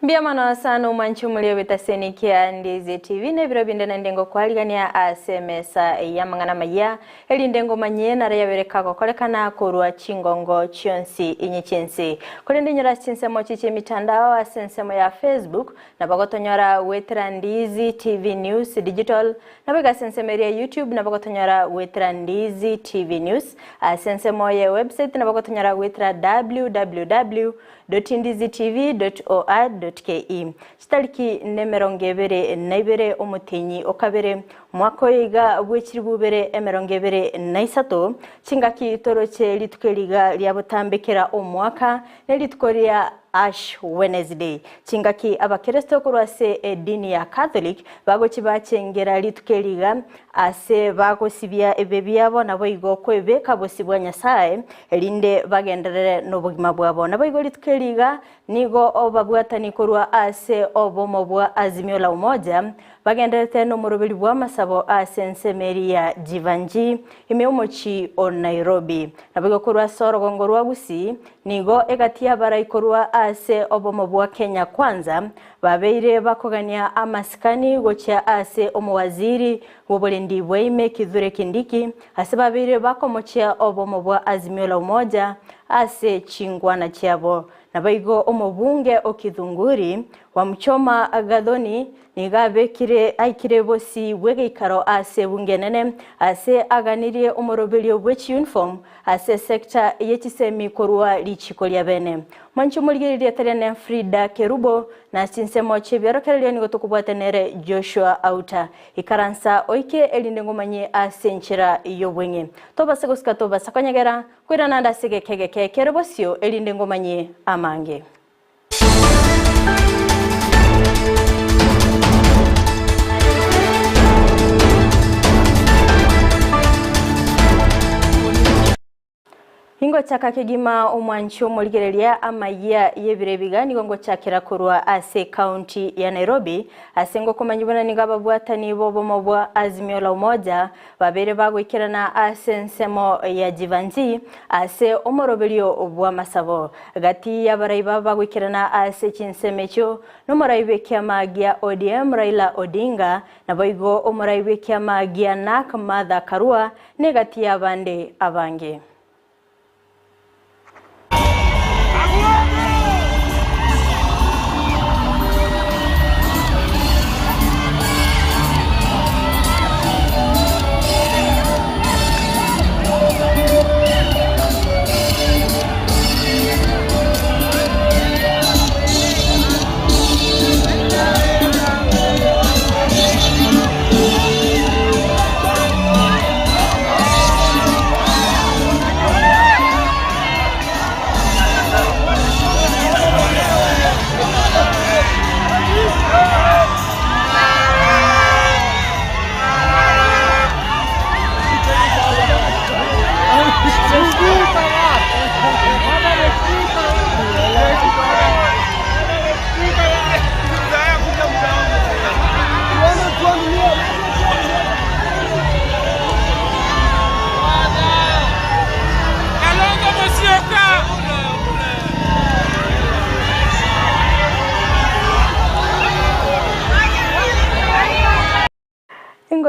Biamano sana manchumulio bitasenikia Ndizi TV ne birobinde na ndengo kwaligania SMS ya mangana maya eli ndengo manyena raya bereka kolekana korwa chingongo chionsi inyichensi kolende nyora Chinsa mochiche mitandao asensemo ya Facebook na bagotonyora wetra Ndizi TV News Digital na bega sensemeria YouTube na bagotonyora wetra Ndizi TV News asensemo ya website na bagotonyora wetra www.ndizitv.or.ke Chitaliki nemerongevere naibere omutenyi okabere mwakoiga bwekiribubere emerongevere naisato chingaki toroche litukeliga lyabotambekera omwaka nelitukoria Ash Wednesday chingaki abakristo kurwase edini ya Catholic bagochi bachengera litukeliga ase bagosibya ebebyabo nabo igo kwebe kabosibwa Nyasaye elinde bagenderere nobugima bwabo nabo igo litukeliga nigo obabwatani kurwa ase obomo bwa azimio la umoja bagenderete no murubiri bwa masabo asensemeria jivanji imeumochi o Nairobi nabo kurwa sorogongo rwa Gusii nigo egatia baraikorwa ase obomo bwa Kenya kwanza babeire bakogania amaskani gocha ase omuwaziri wobolendi bwaime Kithure Kindiki ase babeire bakomocha obomo bwa azimio la umoja ase chingwana chiabo nabaigo omubunge okithunguri wa mchoma agadoni nigabekire aikire bosi bwegeikaro ase bungenene ase aganirie omorobelio bwechi uniform ase sector yechisemi korwa lichiko lya bene manchumuligiririe terene Fridah Kerubo na Chinsa chebiarokerelia nigotokubwatenere Joshua Auta ikaransa oike elindengomanye ase nchira yobwenge tobasegoska tobasakanyagera kwirana ndasege kegeke kerebosio elindengomanye amange Ingo chaka kegima omwancho moligerelia Amayia yebire bigani gongo chakira kurwa ase county ya Nairobi asengo komanyibona nigababwatani bobomo bwa azimio la umoja babere bagwikirana asensemo ya jivanji ase omorobelio bwa masabo gati ya baraiba bagwikirana ase chinsemecho no moraibe kyamagia ODM Raila Odinga na boigo omoraibe kyamagia nak Martha Karua negati ya bande abange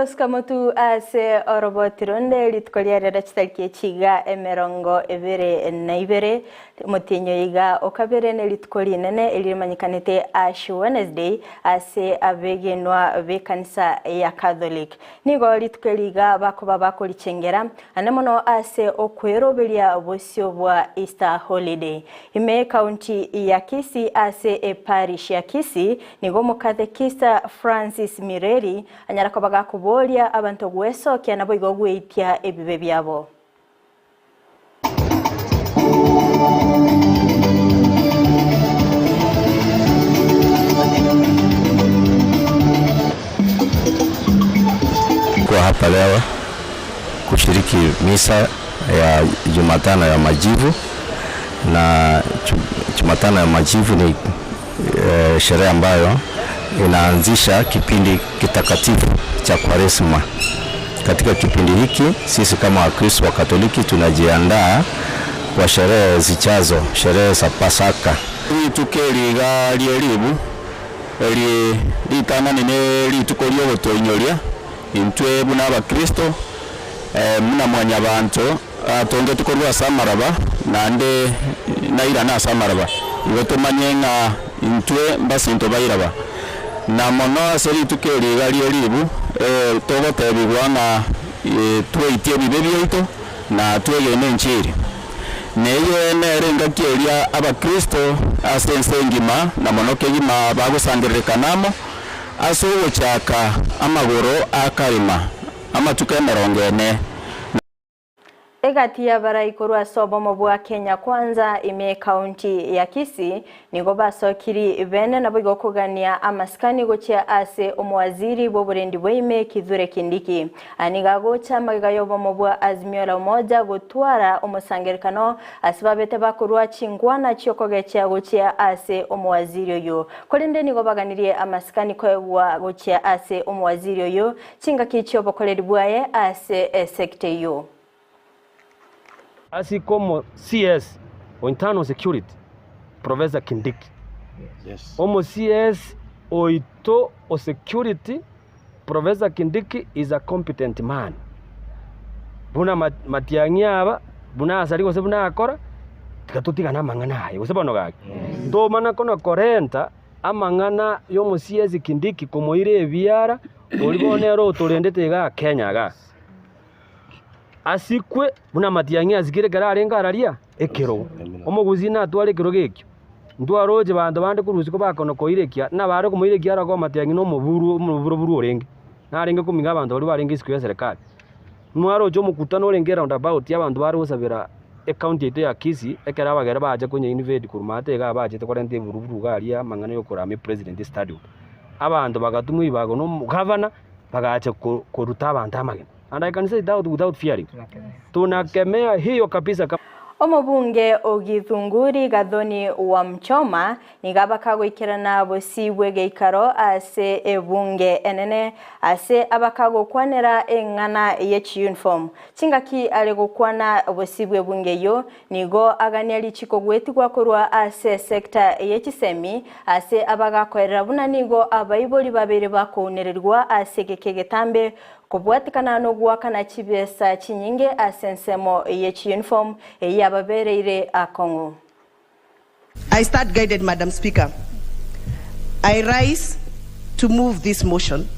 Skamotu ase orobotironde litkolia rachtalkie chiga emerongo Ibere na Ibere motenyo iga okabere ne litkoli nene elimanyikanete Ash Wednesday ase abegenwa bekanisa ya Catholic nigo litkeliga bakoba bakolichengera anemono ase okwerobelia bosio bwa Easter holiday ime county ya Kisii ase e parish ya Kisii nigo mukathekista Francis Mireri anyarakobaga kubolia abantu gweso kyanabo igogweitia ebibe byabo kwa hapa leo kushiriki misa ya Jumatano ya Majivu na Jumatano ya Majivu ni sherehe ambayo inaanzisha kipindi kitakatifu cha Kwaresma. Katika kipindi hiki sisi kama Wakristo wa Katoliki tunajiandaa kwa sherehe zichazo, sherehe za Pasaka. tuitukeliga lielibu eli litana nene litukolio gotoinyoria intwe buna abakristo muna mwanya bantu tonge tukorwa samaraba nande naira na samaraba igo tumanyenga intwe basinto bairaba na mono aseri tukeliga lielibu togotebigwa na tweitie bibe byoito na twegene nchiri neye nerenga kieria abakristo asense ngima na mono kegima bagusangirekanamo aso gochaka amagoro akarima amatuka merongene egati ya baraikorwa asobomo bwa Kenya Kwanza ime county ya Kisii nigo basokiri bene nabo igokugania amaskani gochia ase omwaziri boburendi bwime Kithure Kindiki aniga gocha magayobomo bwa Azimio la Umoja gutwara omusangerikano asibabete bakorwa chingwana chiokogecha gochia ase omwaziri oyo kolinde nigo baganirie amaskani kwebwa gochia ase omwaziri oyo chinga kichio bokoleri bwaye ase sector yo. Así como CS o Internal Security, Professor Kindiki. Yes. Como CS o ito o Security, Professor Kindiki is a competent man. Buna matiangiaba, buna asari gose buna akora, tikatuti gana mangana ayo, gose bono gaki. Do mana kono korenta, amangana yo mo CS Kindiki como ire ebiara, olibonero otolendete ga Kenya ga. Asikwe buna matiangia zigire gararenga araria ekero omuguzi na tware kero gekyo ndwaroje bantu bande kuruziko bakono koirekia na baro kumuirekia ara ko matiangi no muburu orenge narenge kuminga abantu bari barenge isiku ya serikali mwaroje omukutano orenge round about y'abantu bari gusabira account yete ya Kisii ekera bagera baje kunye invade kurumate ga baje tekorente buruburu garia mangana yo kurame president stadium abantu bagatumwe bago no governor bagache kuruta abantu amagena. And I can say that without fearing. Tunakemea hiyo kabisa. Omubunge Ogithunguri Gathoni wa Mchoma nigaba kagwikirana bosibwe geikaro ase ebunge enene ase abakago kwanera engana yechi uniform chingaki ale gukwana bosibwe bunge yo nigo aganiali chiko gwetigwa kurwa ase sector yechisemi ase abagakorera buna nigo abayiboli babere bakonererwa ase gekegetambe kubwatikana no gwakana chibesa chinyinge asensemo yechi uniform yababereire akongo. I start guided, Madam Speaker. I rise to move this motion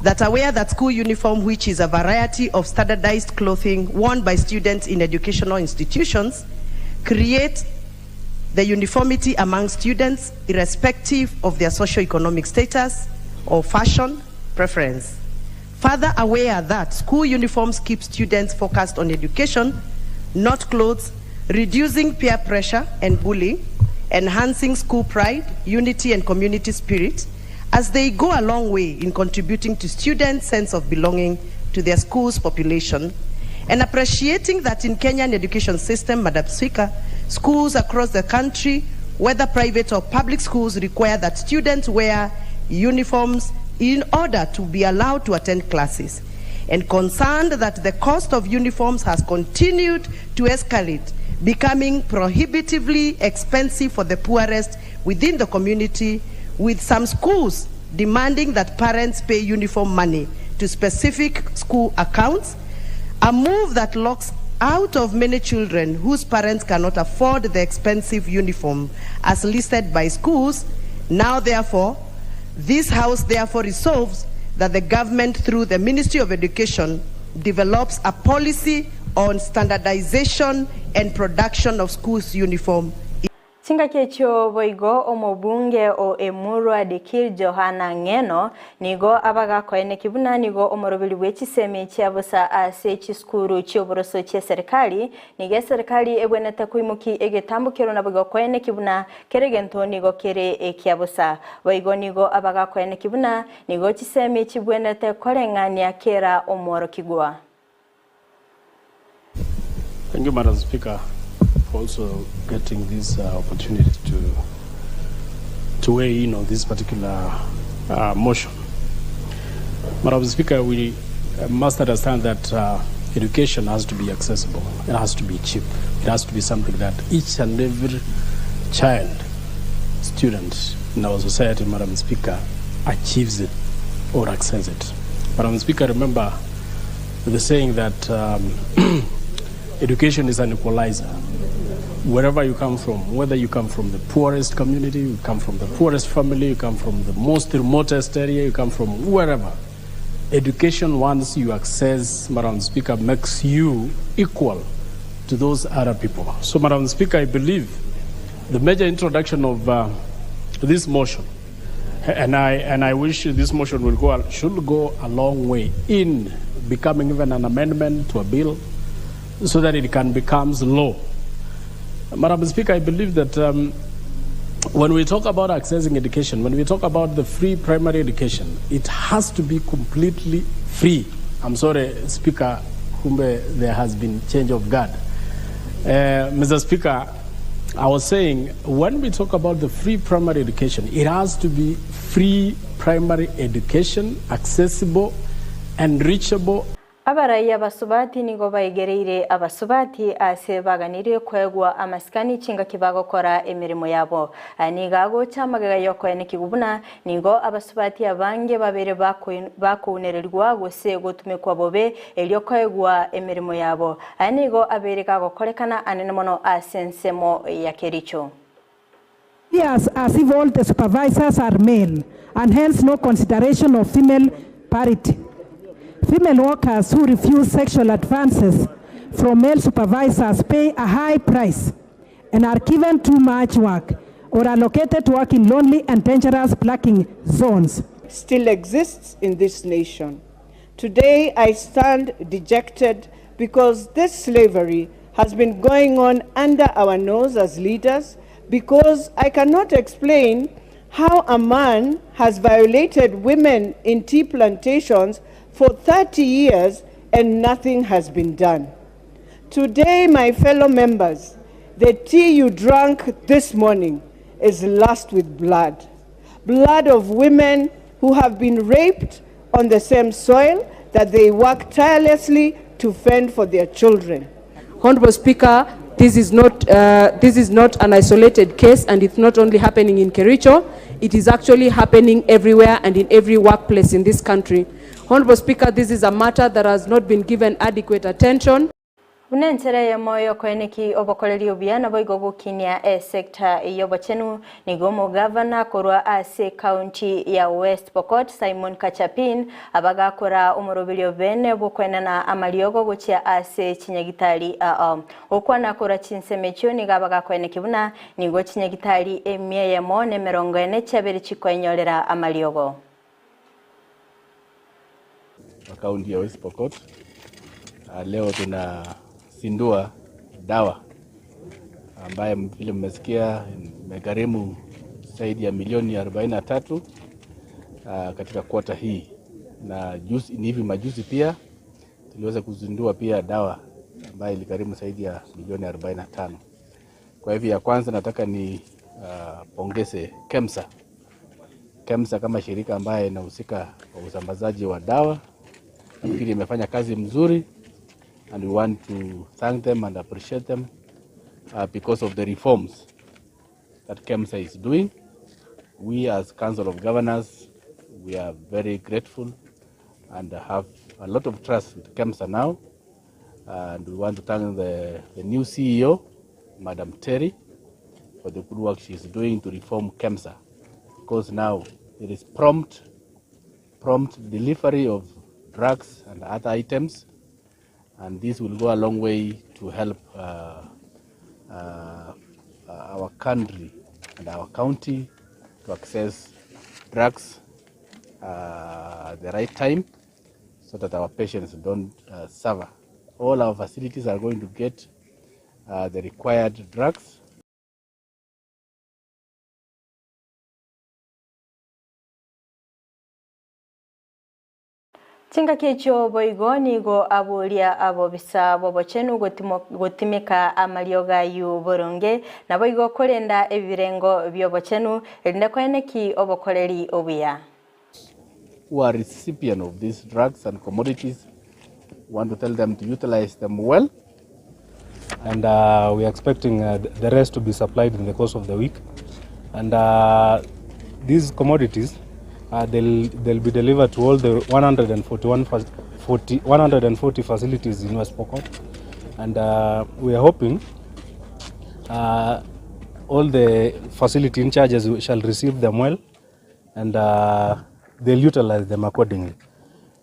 that aware that school uniform, which is a variety of standardized clothing worn by students in educational institutions, create the uniformity among students irrespective of their socio-economic status or fashion preference. Further aware that school uniforms keep students focused on education, not clothes, reducing peer pressure and bullying, enhancing school pride, unity and community spirit, as they go a long way in contributing to students' sense of belonging to their school's population, and appreciating that in Kenyan education system, Madam Speaker, schools across the country, whether private or public schools, require that students wear uniforms in order to be allowed to attend classes, and concerned that the cost of uniforms has continued to escalate, becoming prohibitively expensive for the poorest within the community, with some schools demanding that parents pay uniform money to specific school accounts, a move that locks out of many children whose parents cannot afford the expensive uniform as listed by schools. Now, therefore, this House therefore resolves that the government, through the Ministry of Education, develops a policy on standardization and production of schools' uniform. Chinga kecho boigo omobunge o Emurwa Dikir Johana Ngeno nigo abaga koene kibuna nigo omorobili wechisemi chiabusa ase chiskuru chioboroso che serikali nige serikali ebwenete kuimuki egetambukiro na boigo koene kibuna keregento nigo kere ekiabusa boigo nigo abaga koene kibuna nigo chisemi chibwenete korengania kera omoro kigwa. Thank you, Madam Speaker, for also getting this opportunity to weigh in on this particular motion. Madam Speaker, we must understand that education has to be accessible. It has to be cheap. It has to be something that each and every child student in our society, Madam Speaker, achieves it or access it. Madam Speaker, remember the saying that education is an equalizer. Wherever you come from, whether you come from the poorest community, you come from the poorest family, you come from the most remotest area, you come from wherever, education, once you access, Madam Speaker, makes you equal to those other people. So, Madam Speaker, I believe the major introduction of this motion, and I wish this motion should go a long way in becoming even an amendment to a bill so that it can become law. Madam Speaker, I believe that when we talk about accessing education, when we talk about the free primary education, it has to be completely free. I'm sorry, Speaker, there has been change of guard. Mr. Speaker, I was saying, when we talk about the free primary education, it has to be free primary education, accessible and reachable. Abaraia abasubati nigo bayigereire abasubati ase baganiriye kwegwa amasikani chinga kibagokora emirimo yabo anigago chamagaga yoko enikigubuna nigo abasubati abange babere bakunererwa gose gotumekwa bobe elyo kwegwa emirimo yabo anigo abereka gokorekana anenemono asensemo ya Kericho. Yes, as if all the supervisors are male and hence no consideration of female parity. Female workers who refuse sexual advances from male supervisors pay a high price and are given too much work or are located to work in lonely and dangerous blacking zones. Still exists in this nation. Today I stand dejected because this slavery has been going on under our nose as leaders, because I cannot explain how a man has violated women in tea plantations for 30 years and nothing has been done. Today, my fellow members, the tea you drank this morning is laced with blood. Blood of women who have been raped on the same soil that they work tirelessly to fend for their children. Honorable Speaker, this is not an isolated case, and it's not only happening in Kericho, it is actually happening everywhere and in every workplace in this country. Honorable Speaker, this is a matter that has not been given adequate attention. Unentere ya moyo kweneki obokoleri obiana boigo gukinia sekta yobochenu nigomo governor korwa ase county ya West Pokot Simon Kachapin abagakora umurubili bene bokwenana amaliogo guchia ase chinyagitari okwana kora chinsemecho nigabaga kweneki buna nigo chinyagitari emie ya mone 40 chabere chikwenyorera amaliogo. Kaunti ya West Pokot leo tunazindua dawa ambaye vile mmesikia imegharimu zaidi ya milioni 43 katika kwata hii, na ni hivi majuzi pia tuliweza kuzindua pia dawa ambaye iligharimu zaidi ya milioni 45. Kwa hivyo ya kwanza nataka ni pongeze KEMSA kama shirika ambaye inahusika kwa usambazaji wa dawa. Nafikiri imefanya kazi mzuri, and we want to thank them and appreciate them because of the reforms that KEMSA is doing. We as Council of Governors, we are very grateful and have a lot of trust with KEMSA now. And we want to thank the new CEO, Madam Terry, for the good work she is doing to reform KEMSA, because now there is prompt delivery of drugs and other items, and this will go a long way to help our country and our county to access drugs at the right time so that our patients don't suffer. All our facilities are going to get the required drugs. Chinga kecho boigoni go abulia abobisa bobochenu gotimika amalioga yu boronge na boigo kolenda ebirengo byobochenu erinda kweneki obokoleri obuya. Who are recipient of these drugs and commodities, want to tell them to utilize them well. And we are expecting the rest to be supplied in the course of the week. And these commodities, they'll be delivered to all the 140 facilities in West Pokot. And we are hoping all the facility in charges shall receive them well, and they'll utilize them accordingly.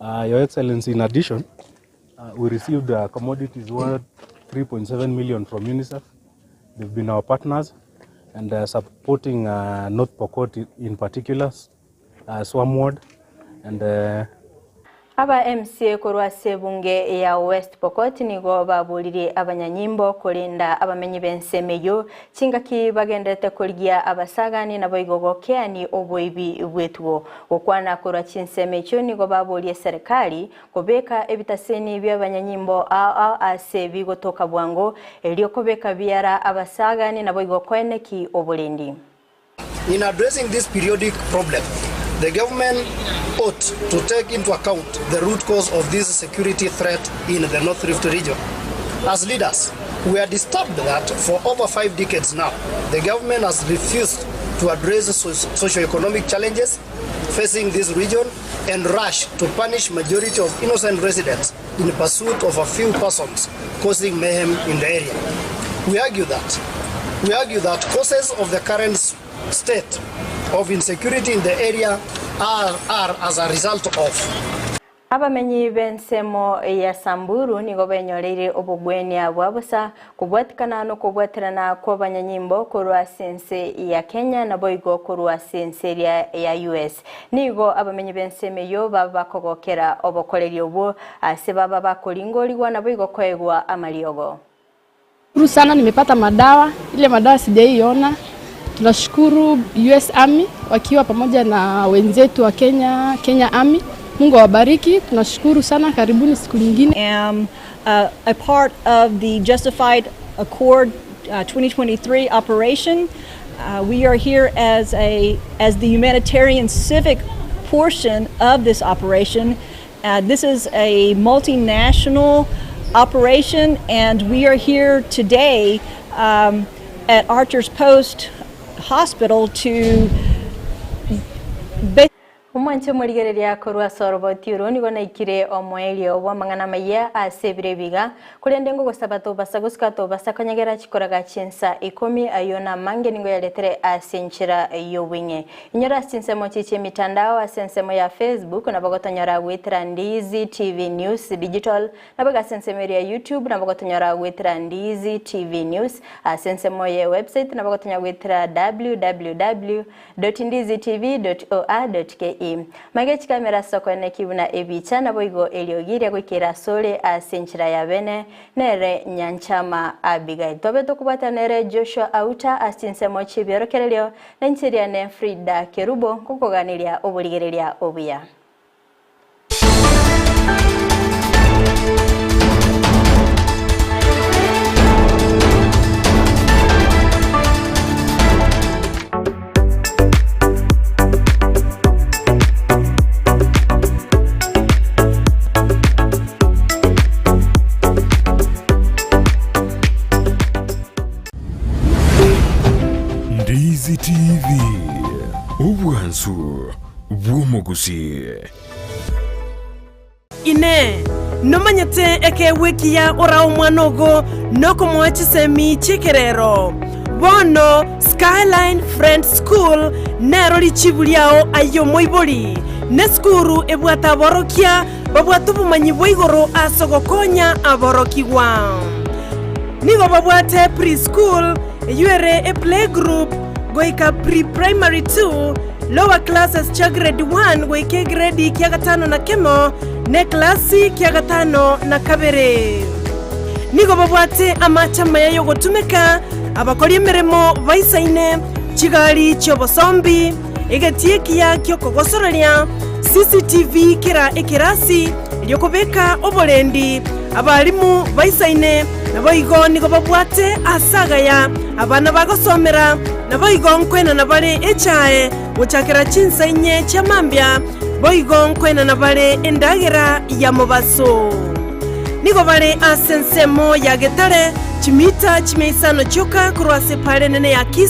Your Excellency, in addition, we received commodities worth 3.7 million from UNICEF. They've been our partners and supporting North Pokot in particular, Swam Ward, and aba MCA korwa sebunge ya West Pokot nigo babulire abanyanyimbo kulinda abamenyi bensemeyo chingaki bagendete kurya abasagani nabo igogokeani oboibi bwetuo okwana korwa chinsemecho nigo babulire serikali kobeka ebitaseni by'abanyanyimbo ase bigotoka bwango elio kobeka biara abasagani nabo igokweneki obolindi. In addressing this periodic problem, the government ought to take into account the root cause of this security threat in the North Rift region. As leaders, we are disturbed that for over 5 decades now, the government has refused to address the socio-economic challenges facing this region and rush to punish majority of innocent residents in pursuit of a few persons causing mayhem in the area. We argue that causes of the current state of insecurity in the area are as a result of abamenyi bensemo ya Samburu nigo benyorere obugwenia bwabusa kubwatikana no kubwatirana ko banyanyimbo korwa sense ya Kenya na boigo korwa sense ya US nigo abamenyi bensemeyo babakogokera obokoleri obo ase baba bakolingoliwa na boigo koegwa amaliogo. Sana nimepata madawa, ile madawa sijaiona. Tunashukuru US Army wakiwa pamoja na wenzetu wa Kenya Army. Mungu awabariki. Tunashukuru sana, karibuni siku nyingine. Am a part of the Justified Accord 2023 operation. We are here as the humanitarian civic portion of this operation. This is a multinational operation, and we are here today at Archer's Post Hospital to Umanche murigereria korwa sorobotiro nigo naikire omwelio wa mangana maya asebire biga kulendengo gosabato basaguskato basakanyagera chikoraga Chinsa 10 ayona mange ningo yaletere asenchira yowinge inyora sinsemo chiche mitandao asensemo ya Facebook na bagotonyora witra Ndizi TV News Digital na baga sensemo ya YouTube na bagotonyora witra Ndizi TV News asensemo ya website na bagotonyora witra www.ndizitv.or.ke Magechi kamera sokone kibuna ebicha na boigo eliogiri gwikira sole asenchira ya bene nere nyanchama abigai tobeto kubata nere Joshua Auta asinsemo chibirokerelio na nchiria ne Fridah Kerubo kukoganilia obuligerelia obuya. Ndizi TV Ubwansu Gusii Ine nomanyete eke wekia ora umwanogo noko mwachisemi chikerero bono Skyline Friends School nero lichibuliao ayo moiboli ne skuru ebwata borokia babwatu bumanyi boigoro asogokonya aborokiwa nigo babwate preschool yuere a playgroup goika pre-primary 2 lower classes cha grade 1 goike grade kia gatano na kemo ne klasi kia gatano na kabere nigo babwate amachama yayo gotumeka abakori emeremo baisaine chigali chobosombi egetie kia kyokogosororia CCTV kira ekirasi lyokobeka obolendi abalimu baisaine naboigo nigo babwate asagaya abana bagosomera naboigo nkwena nabale echae guchakira Chinsa inye chamambya boigo nkwena nabale endagera ya mobaso nigo bale asensemo ya getare chimita chimeisano choka kurwase pale nene ya Kisii